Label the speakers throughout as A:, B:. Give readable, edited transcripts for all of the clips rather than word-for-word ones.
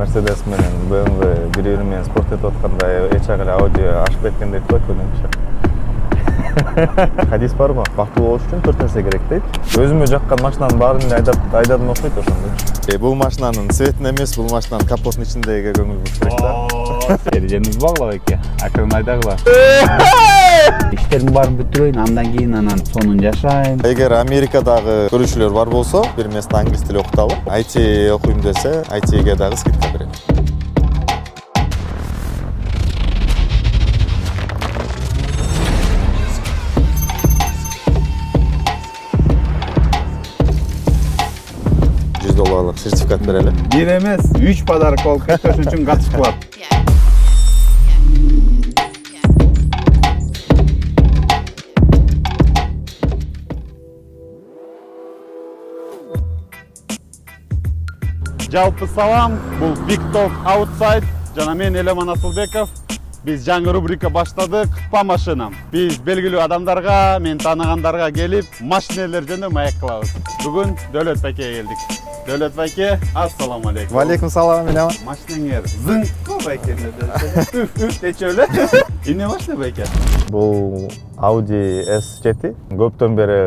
A: Mercedes менен BMW бири-бири менен спорт этип атканда эч ак эле Audi ашып кеткендей дейт го көбүнчө. Хадис бар го, бактылуу болуш үчүн 4 нерсе керек дейт. Өзүмө жаккан машинанын баарын эле айдадым окшойт ошондой. Бул машинанын светин эмес, бул машинанын капотунун ичиндеги көңүл буруш керек да.
B: Эрежеңиз багыла эке. Акырын айдагыла. Иштердин баарын бүтүрөйүн, андан кийин сонун жашайм.
A: Эгер Америкадагы көрүүчүлөр бар болсо, бир месте англис тили окуталы. IT окуйм десе, IT-ге дагы скидка берем. $100 сертификат берели.
B: Бир эмес, 3 подарок болуп кетиш үчүн катышып калат. Жалпы салам, бул Big Talk Outside жана мен Элеман Асылбеков. Биз жаңы рубрика баштадык, па машинам. Биз белгилүү адамдарга, мен тааныгандарга келип, машинелер жөнүндө маек кылабыз. Бүгүн Дөөлөт байкеге келдик. Дөөлөт байке, ассаламу алейкум.
A: Валейкум салам, Элеман.
B: Машинеңер зыңкы байке. Үф дечи эле. Эмне машина байке?
A: Бул Audi S7. Көптөн бери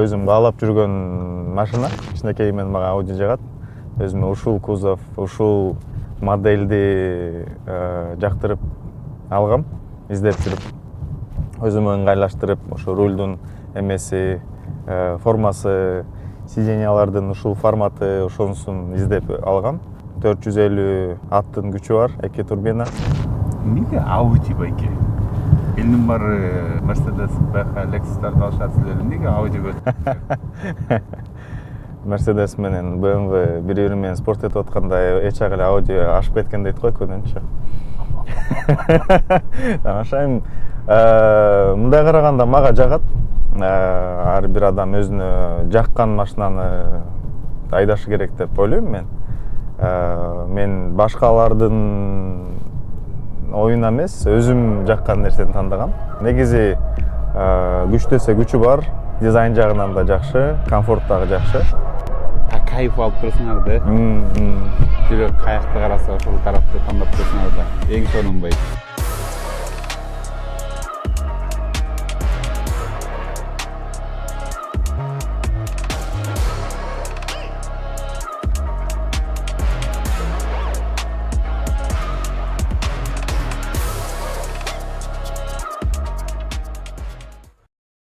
A: өзүм каалап жүргөн машина. Кичинекей мен мага Audi жагат. Өзүмө ушул кузов, ушул модельди жактырып алгам, издеп жүрүп. Өзүмө ыңгайлаштырып, ошо рулдун эмеси, формасы, сиденьялардын ушул форматы, ошонусун издеп алгам. 450 аттын күчү бар, 2 турбина.
B: Эмнеге Audi байке? Элдин баары Mercedes, BMW, Lexus'тарды алышат, силер эмнеге Audi бөлүп?
A: Mercedes менен BMW бири-бири менен спорт этип атканда эч ак эле Audi ашып кеткен дейт го көбүнчө. Ашайм. Мындай караганда мага жагат. Ар бир адам өзүнө жаккан машинаны айдашы керек деп ойлойм мен. Мен башкалардын оюна эмес, өзүм жаккан нерсени тандагам. Негизи күчтөсө күчү бар, дизайн жагынан да жакшы, комфорт дагы жакшы.
B: Кайф алып турсуңар да. Жүрөк каякты караса ошол тарапты тандап турсуңар да. Эң сонун байке.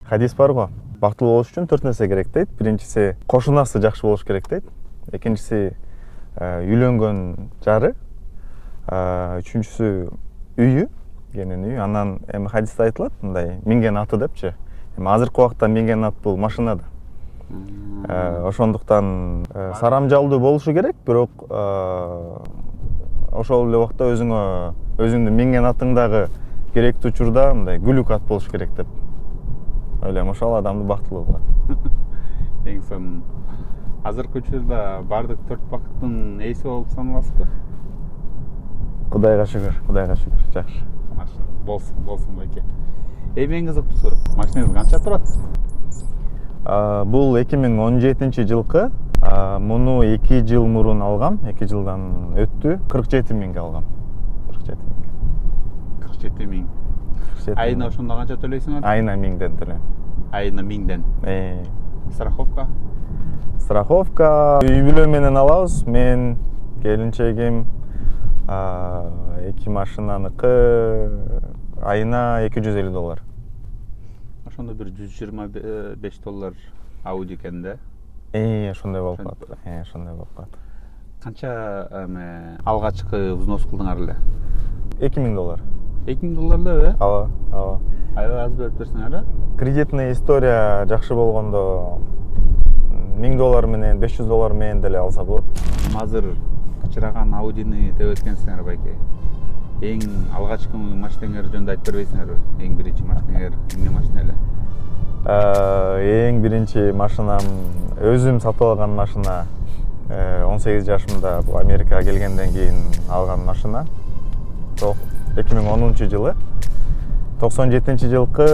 A: Хадис бар го. Бактылуу болуш үчүн 4 нерсе керек дейт. Биринчиси кошунасы жакшы болуш керек дейт. Экинчиси үйлөнгөн жары. Үчүнчүсү үйү, кенен үйү. Анан эми хадисте айтылат, мындай минген аты депчи. Эми азыркы убакта минген ат бул машинада. Ошондуктан сарамжалдуу болушу керек, бирок ошол эле убакта өзүңдүн минген атыңдагы керектүү учурда мындай күлүк ат болуш керек деп ойлойм. Ошол адамды бактылуу кылат.
B: Эң сонун. Азыркы учурда бардык 4 бакыттын ээси болуп саналасызбы?
A: Кудайга шүгүр, жакшы.
B: Болсун байке. Эң кызыктуу суроо. Машинаңыз канча турат?
A: Бул 2017 жылкы. Муну 2 жыл мурун алгам. 2 жылдан өттү. 47 миңге алгам.
B: 47 миң. Айына ошондо канча төлөйсүңөр?
A: Айына 1000ден төлөйм.
B: Айына 1000ден. Страховка?
A: Страховка үй бүлө менен алабыз. Мен, келинчегим, 2 машинаныкы айына $250.
B: Ошондо бир $125 Audi экен да?
A: Ошондой болуп калат. Ошондой болуп калат.
B: Канча алгачкы взнос кылдыңар эле?
A: $2000.
B: $2000 эле?
A: Ооба.
B: Аябай аз берип берсиңер, а?
A: Кредитный история жакшы болгондо $1000 менен, $500 менен деле алса болот.
B: Азыр кычыраган Audini деп өткөнсүңөр байке. Эң алгачкы машинеңер жөнүндө айтып бербейсиңерби? Эң биринчи машинеңер эмне машина эле?
A: Эң биринчи машинам өзүм сатып алган машина. 18 жашымда бул Америкага келгенден кийин алган машина. 2010 жылы. 97 жылкы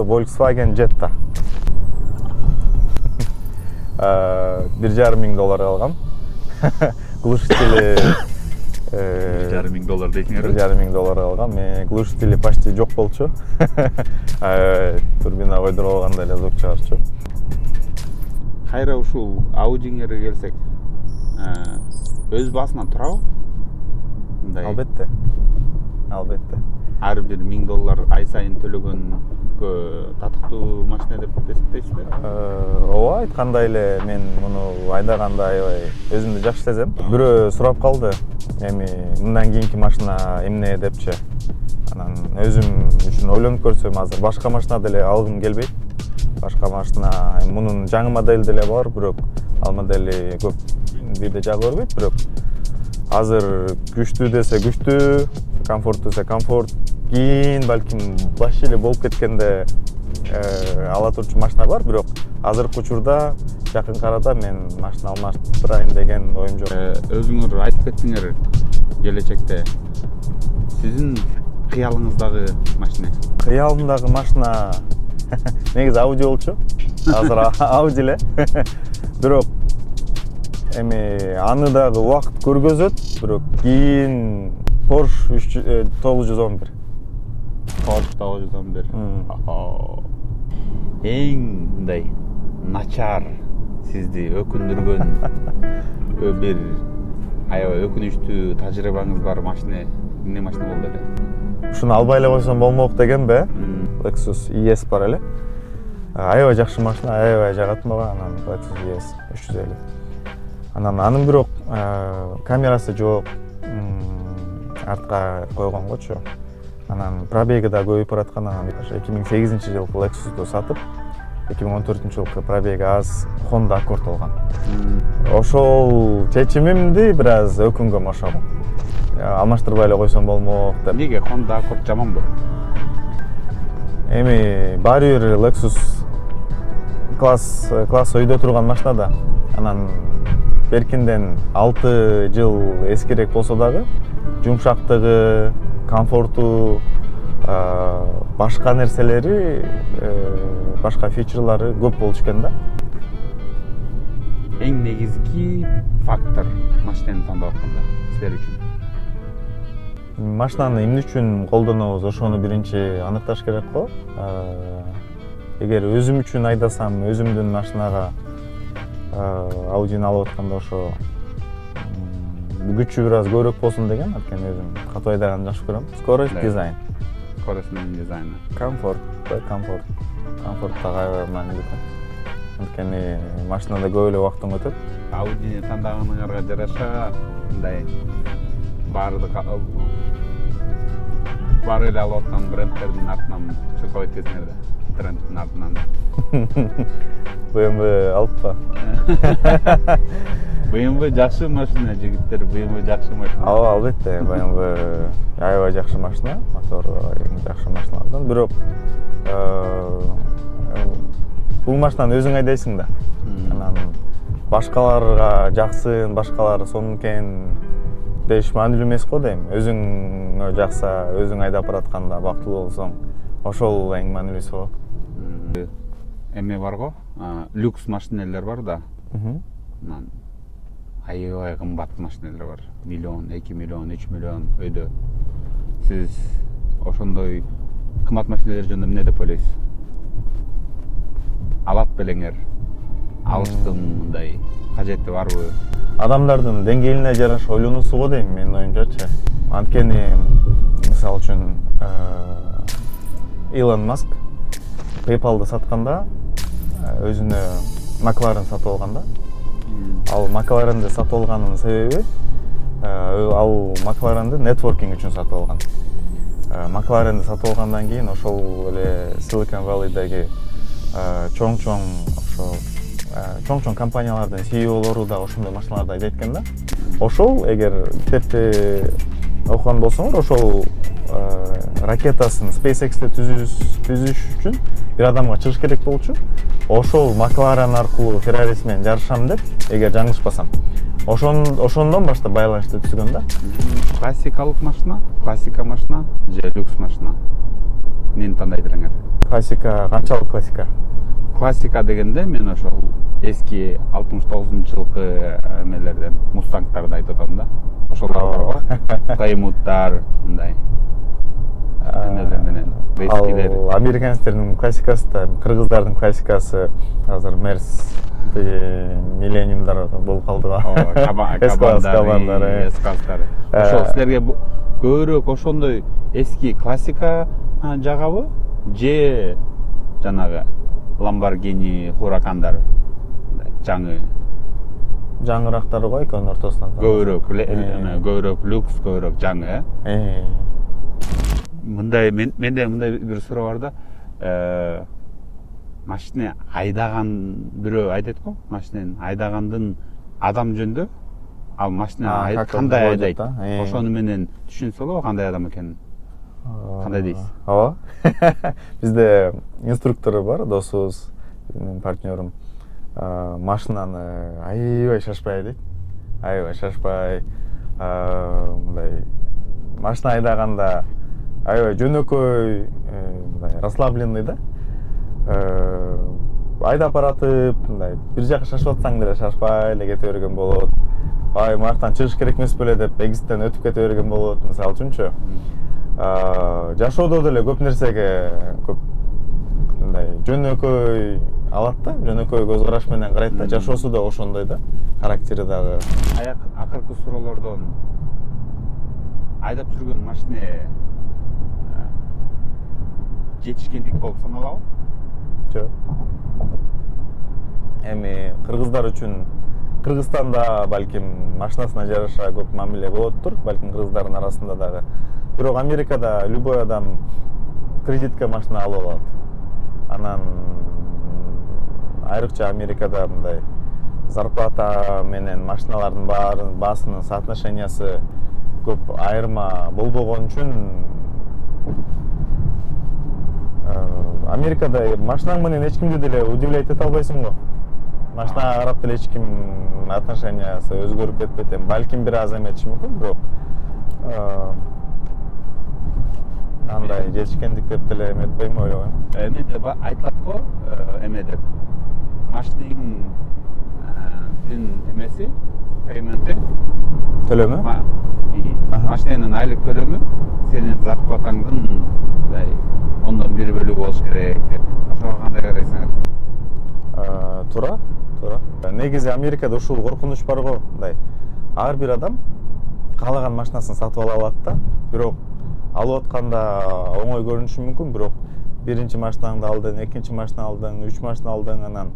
A: Volkswagen Jetta. $1,5 миң алгам. Глушители
B: $1,5 дейсиңер.
A: $1,5 алгам. Глушители почти жок болчу. Турбина койдуруп алганда эле звук чыгарчу.
B: Кайра ушул Audi'ңерге келсек, өз басынан турабы? Мындай
A: Албетте.
B: ар бир $1,000 ай сайын төлөгөнгө татыктуу машина деп эсептейсизби?
A: Ооба, айткандай эле мен муну айдаганда аябай өзүмдү жакшы сезем. Бирөө сурап калды, эми мындан кийинки машина эмне депчи. Анан өзүм үчүн ойлонуп көрсөм, азыр башка машина деле алгым келбейт. Башка машина, мунун жаңы модели деле бар, бирок ал модели көп бирде жагы бербейт, бирок азыр күчтүү десе күчтүү, комфорт десе комфорт. Кийин балким баш эле болуп кеткенде ала турчу машина бар, бирок азыркы учурда жакынкы арада мен машина алмаштырайын деген оюм жок.
B: Өзүңөр айтып кеттиңер келечекте. Сиздин кыялыңыздагы машина?
A: Кыялымдагы машина негизи Audi болчу. Азыр Audi эле. Бирок эми аны дагы убакыт көргөзөт, бирок кийин Porsche 911.
B: Porsche 911. Эң мындай начар сизди өкүндүргөн бир аябай өкүнүчтүү тажрыйбаңыз бар машина эмне машина болду эле?
A: Ушуну албай эле койсом болмок дегенби? Lexus ES бар эле. Аябай жакшы машина, аябай жагат мага. Анан Lexus ES 350. Анан анын бирок камерасы жок, артка койгонгочу. Анан пробеги да көбөйүп бараткан. Анан 2008-жылкы Lexus'ду сатып, 2014-жылкы пробеги аз Honda Accord алган. Ошол чечимимди бир аз өкүнгөм ошол. Алмаштырбай эле койсом болмок деп.
B: Эмнеге Honda Accord жаманбы?
A: Эми баары бир Lexus класс өйдө турган машина да. Анан беркинден 6 жыл эскирээк болсо дагы жумшактыгы, комфорту, башка нерселери, башка фичерлары көп болчу экен да.
B: Эң негизги фактор машинаны тандап атканда силер үчүн?
A: Машинаны эмне үчүн колдонобуз, ошону биринчи аныкташ керек го. Эгер өзүм үчүн айдасам, өзүмдүн машинага Audi'ни алып атканда ошо күчү бир аз көбүрөөк болсун деген, анткени өзүм катуу айдаганды жакшы көрөм. Скорость, дизайн.
B: Скоростунун дизайны.
A: Комфорт дагы аябай маанилүү экен. Анткени машинада көп эле убактым өтөт.
B: Audi'ни тандаганыңарга жараша мындай баары эле алып аткан брендтердин артынан чуркап кетесиңер да. Трендтин артынан.
A: BMW алыппа.
B: BMW жакшы машина, жигиттер, BMW жакшы машина.
A: Ооба, албетте, BMW аябай жакшы машина, мотору эң жакшы машиналардан. Бирок бул машинаны өзүң айдайсың да. Анан башкаларга жаксын, башкалар сонун экен деш маанилүү эмес го дейм. Өзүңө жакса, өзүң айдап баратканда бактылуу болсоң, ошол эң маанилүүсү го.
B: Эме бар го, люкс машиналар бар да. Анан аябай кымбат машиналар бар. $1 миллион, $2 миллион, $3 миллион өйдө. Сиз ошондой кымбат машиналар жөнүндө эмне деп ойлойсуз? Алат белеңер? Алыштын мындай кажети барбы?
A: Адамдардын деңгээлине жараша ойлонуусу го дейм, менин оюмчачы. Анткени мисалы үчүн Илон Маск PayPal'ды сатканда өзүнө McLaren сатып алганда, ал McLaren'ди сатып алганынын себеби ал McLaren'ди нетворкинг үчүн сатып алган. McLaren'ди сатып алгандан кийин ошол эле Silicon Valley'деги чоң компаниялардын CEO'лору да ошондой машиналарды айдайт экен да. Ошол эгер китепти окуган болсоңор, ошол ракетасын SpaceX'ти түзүш үчүн бир адамга чыгыш керек болчу. Ошол McLaren аркылуу Ferrari менен жарышам деп, эгер жаңылышпасам. Ошондон баштап байланышты түзгөн да.
B: Классикалык машина, классика машина же люкс машина? Эмнени тандайт элеңер?
A: Классика, канчалык классика?
B: Классика дегенде мен ошол эски 69-жылкы эмелерден Mustang'тарды айтып атам да. ошолор барго. Каймуттар, мындай. Эмелер менен, рейскилер.
A: Ал американецтердин классикасы да, кыргыздардын классикасы азыр Мерс миллениумдар болуп калды го.
B: Кабандар, эскастар. Ошол силерге көбүрөөк ошондой эски классика жагабы? Же жанагы Lamborghini, Huracanдар, жаңы
A: Жаңырактары го экөөнүн ортосунан.
B: көбүрөөк люкс, көбүрөөк жаңы, Мындай менде мындай бир суроо бар да. Машина айдаган бирөө айтат го, машинени айдагандын адам жөндө, ал машина кандай айдайт? Ошону менен түшүнсө болобу кандай адам экенин? Кандай дейсиз?
A: Ооба. Бизде инструктор бар, досубуз, менин партнерим. Машинаны аябай шашпай айдайт. Аябай шашпай. Мындай машина айдаганда аябай жөнөкөй, мындай расслабленный да. Айдап баратып, мындай бир жака шашып атсаң деле шашпай эле кете берген болот. Мынактан чыгыш керек эмес беле деп экзиттен өтүп кете берген болот, мисалы үчүнчү. Жашоодо деле көп нерсеге көп мындай жөнөкөй алат да, жөнөкөй көз караш менен карайт да, жашоосу да ошондой да, характери дагы.
B: Акыркы суроолордон айдап жүргөн машине жетишкендик болуп саналабы?
A: Жок. Эми кыргыздар үчүн Кыргызстанда балким машинасына жараша көп мамиле болоттур, балким кыргыздардын арасында дагы. Бирок Америкада любой адам кредитке машина алып алат. Анан айрыкча Америкада мындай зарплата менен машиналардын баасынын соотношениясы көп айырма болбогон үчүн Америкада машинаң менен эч кимди деле удивлять эте албайсың го. Машинага карап деле эч ким отношениясы өзгөрүп кетпейт. Балким бир аз эметиши мүмкүн, бирок андай жетишкендик деп деле эметпейм, ойлобойм.
B: Менде айтылат го, эме деп. Машинеңдин эмеси, пейменти,
A: Төлөмү?
B: Машинанын айлык төлөмү сенин зарплатаңдын мындай 1/10 болуш керек деп. Ошого кандай карайсың?
A: Туура. Негизи Америкада ушул коркунуч бар го, мындай. Ар бир адам каалаган машинасын сатып ала алат да, бирок алып атканда оңой көрүнүшү мүмкүн, бирок биринчи машинаңды алдың, экинчи машина алдың, 3 машина алдың,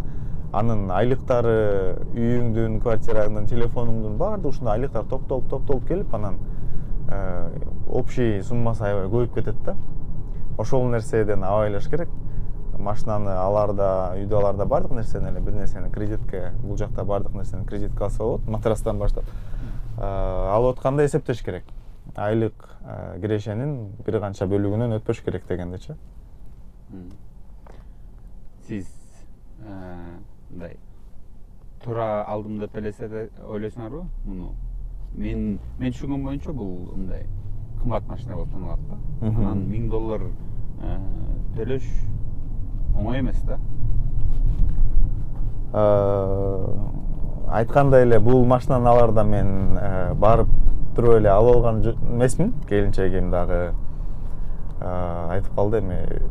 A: анын айлыктары, үйүңдүн, квартираңдын, телефонуңдун баардыгы ушундай айлыктар топтолуп келип, анан общий суммасы аябай көбөйүп кетет да. Ошол нерседен абайлаш керек. Машинаны аларда, үйдө аларда баардык нерсени эле бир нерсени кредитке, бул жакта баардык нерсени кредитке алса болот, матрастан баштап. Алып атканда эсептеш керек. Айлык кирешенин бир канча бөлүгүнөн өтпөш керек дегендечи.
B: Сиз мындай туура алдым деп ойлойсуңарбы муну? Мен түшүнгөн боюнча бул мындай кымбат машина болуп саналат да. Анан $1000 төлөш оңой эмес да.
A: Айткандай эле бул машинаны аларда мен барып туруп эле алып алган эмесмин. Келинчегим дагы айтып калды, эми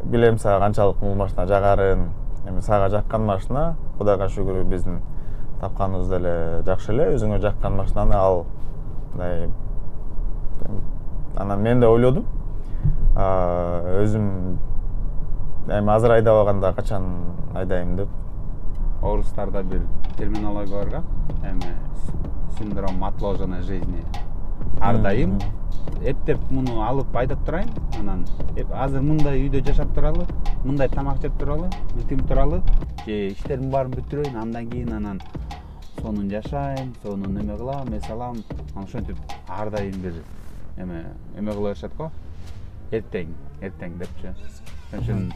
A: билем сага канчалык бул машина жагарын. Эми сага жаккан машина, Кудайга шүгүр, биздин тапканыбыз деле жакшы эле. Өзүңө жаккан машинаны ал. Мындай анан мен да ойлодум. Өзүм эми азыр айдап алганда качан айдайм деп.
B: Орустарда бир терминология барга, эми синдром отложенной жизни. Ар дайым эптеп муну алып айдап турайын, анан азыр мындай үйдө жашап туралы, мындай тамак жеп туралы, бүтүм туралы, же иштеримин баарын бүтүрөйүн, андан кийин анан сонун жашайм, сонун эме кылам, эс алам, ошентип ар дайым бир эме кыла беришет го. Эртең депчи. Ошон үчүн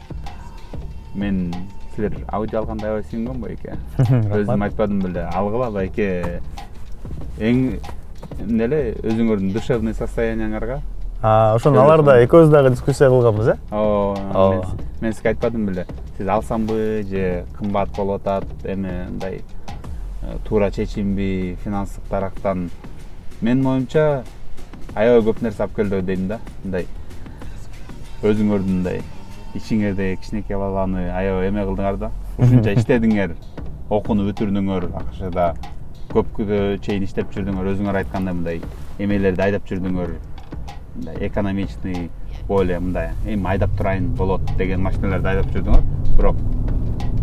B: мен силер аудио алганда аябай сүйүнгөм байке. Өзүм айтпадым беле, алгыла байке. Эң эле өзүңөрдүн душевный состоянияңарга.
A: Ошону аларда экөөбүз дагы дискуссия кылганбыз,
B: мен сизге айтпадым беле. Сиз алсамбы же кымбат болуп атат, эми мындай туура чечимби, финанстык тарактан
C: Менин оюмча аябай көп нерсе алып келди дейм да. Мындай өзүңөрдүн мындай ичиңерде кичинекей баланы аябай эме кылдыңар да. Ушунча иштедиңер, окууну бүтүрдүңөр, акшада көпкө чейин иштеп жүрдүңөр, өзүңөр айткандай мындай эмелерди айдап жүрдүңөр. Мындай экономичный, более мындай эми айдап турайын болот деген машиналарды айдап жүрдүңөр. Бирок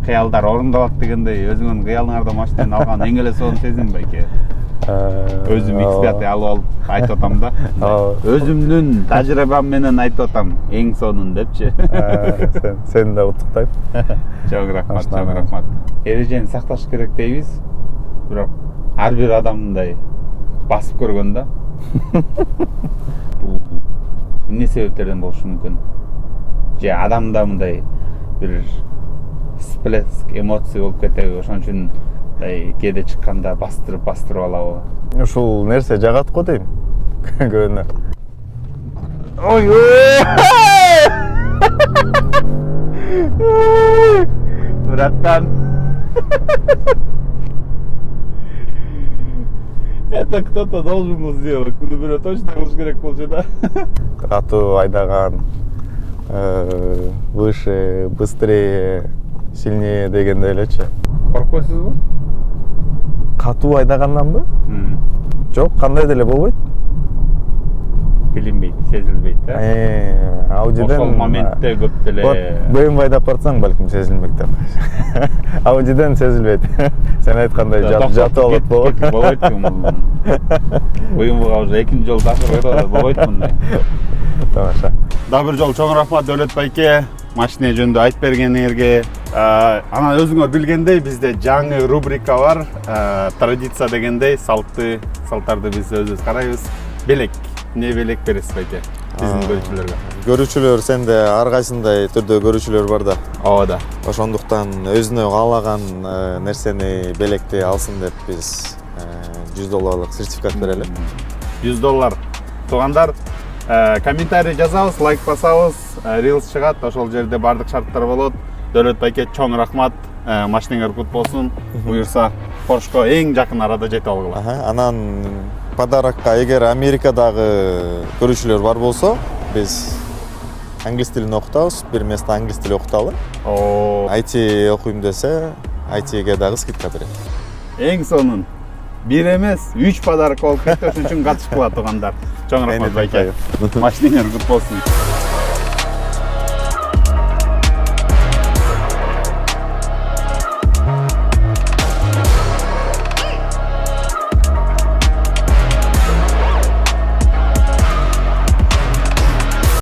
C: кыялдар орундалат дегендей өзүңөрдүн кыялыңарда машинаны алган эң эле сонун сезим байке. Өзүм эксперт алып айтып атам да. Өзүмдүн тажрыйбам менен айтып атам, эң сонун депчи.
A: Сени да куттуктайм.
C: Чоң рахмат, чоң рахмат. Эрежени сакташ керек дейбиз. Бирок ар бир адам мындай басып көргөн да. Бул эмне себептерден болушу мүмкүн? Же адамда мындай бир всплеск эмоция болуп кетеби, ошон үчүн кээде чыкканда бастырып алабы?
A: Ушул нерсе жагат го дейм. Көбүнө. Ой!
C: Братан. Это кто-то должен был сделать. Bunu böyle точно кылыш керек болчу да.
A: Катуу айдаган, выше, быстрее, сильнее дегендей элечи.
C: Коркпойсузбу?
A: Катуу айдаганданбы? Жок, кандай деле болбойт.
C: Билинбейт, сезилбейт, да?
A: Аудиден
C: ошол моментте көп деле
A: BMW айдап барсаң балким сезилмек деп. Аудиден сезилбейт. Сен айткандай жатып алат болот.
C: Болбойт бул. BMW-га уже экинчи жолу ташып болбойт мындай.
A: Тамаша.
B: Дагы бир жолу чоң рахмат Дөөлөт байке, машина жөнүндө айтып бергениңерге. Анан өзүңөр билгендей бизде жаңы рубрика бар. Традиция дегендей салттарды биз өзүбүз карайбыз. Белек. Не белек бересиз байке биздин көрүүчүлөргө?
A: Көрүүчүлөр сенде ар кайсындай түрдө көрүүчүлөр бар да.
B: Ооба да.
A: Ошондуктан өзүнө каалаган нерсени белекти алсын деп биз $100 сертификат берели.
B: $100. Туугандар, комментарий жазабыз, лайк басабыз, рилс чыгат, ошол жерде бардык шарттар болот. Дөөлөт байке чоң рахмат. Машинаңар кут болсун. Буюрса, Поршко эң жакын арада жетип алгыла.
A: Анан подарокко эгер Америкадагы көрүүчүлөр бар болсо, биз англис тилин окутабыз, бир место англис тили окуталы. IT окуйм десе, IT-ге дагы скидка берет.
B: Эң сонун. Бир эмес, 3 подарок болуп кетти, ошон үчүн катышкыла туугандар. Чоң рахмат байке. Машинаңар кут болсун.